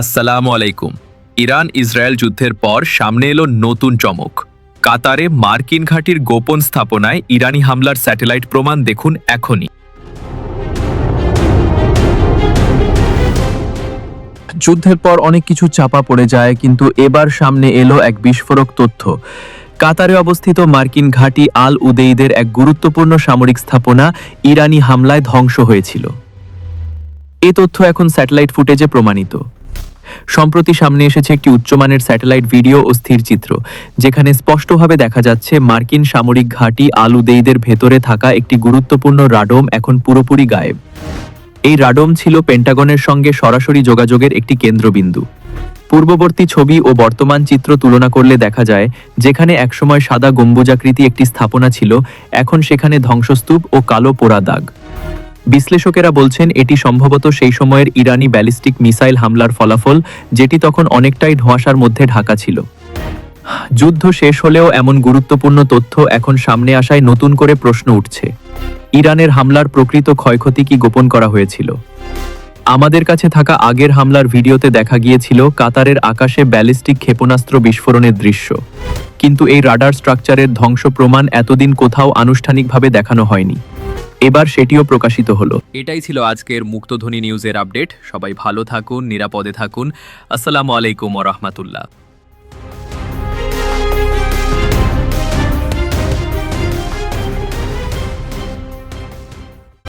আসসালামু আলাইকুম। Iran Israel যুদ্ধের পর সামনে এলো নতুন চমক। কাতারে মার্কিন ঘাঁটির গোপন স্থাপনায় ইরানি হামলার স্যাটেলাইট প্রমাণ দেখুন এখনই। যুদ্ধের পর অনেক কিছু চাপা পড়ে যায়, কিন্তু এবার সামনে এলো এক বিস্ফোরক তথ্য। কাতারে অবস্থিত মার্কিন ঘাঁটি আল উদেইদের এক গুরুত্বপূর্ণ সামরিক স্থাপনা ইরানি হামলায় ধ্বংস হয়েছিল। এ তথ্য এখন স্যাটেলাইট ফুটেজে প্রমাণিত। সম্প্রতি সামনে এসেছে একটি উচ্চমানের স্যাটেলাইট ভিডিও ও স্থিরচিত্র, যেখানে স্পষ্টভাবে দেখা যাচ্ছে মার্কিন সামরিক ঘাঁটি আল উদেইদের ভেতরে থাকা একটি গুরুত্বপূর্ণ রাডোম এখন পুরোপুরি গায়েব। এই রাডোম ছিল পেন্টাগনের সঙ্গে সরাসরি যোগাযোগের একটি কেন্দ্রবিন্দু। পূর্ববর্তী ছবি ও বর্তমান চিত্র তুলনা করলে দেখা যায়, যেখানে একসময় সাদা গম্বুজাকৃতি একটি স্থাপনা ছিল, এখন সেখানে ধ্বংসস্তূপ ও কালো পোড়া দাগ। বিশ্লেষকেরা বলছেন এটি সম্ভবত সেই সময়ের ইরানি ব্যালিস্টিক মিসাইল হামলার ফলাফল, যেটি তখন অনেকটাই ধোঁয়াশার মধ্যে ঢাকা ছিল। যুদ্ধ শেষ হলেও এমন গুরুত্বপূর্ণ তথ্য এখন সামনে আসায় নতুন করে প্রশ্ন উঠছে। ইরানের হামলার প্রকৃত ক্ষয়ক্ষতি কি গোপন করা হয়েছিল? আমাদের কাছে থাকা আগের হামলার ভিডিওতে দেখা গিয়েছিল কাতারের আকাশে ব্যালিস্টিক ক্ষেপণাস্ত্র বিস্ফোরণের দৃশ্য, কিন্তু এই রাডার স্ট্রাকচারের ধ্বংস প্রমাণ এতদিন কোথাও আনুষ্ঠানিকভাবে দেখানো হয়নি। এবার সেটিও প্রকাশিত হলো। এটাই ছিল আজকের মুক্তধ্বনি নিউজের আপডেট। সবাই ভালো থাকুন, নিরাপদে থাকুন। আসসালামু আলাইকুম ওয়া রাহমাতুল্লাহ।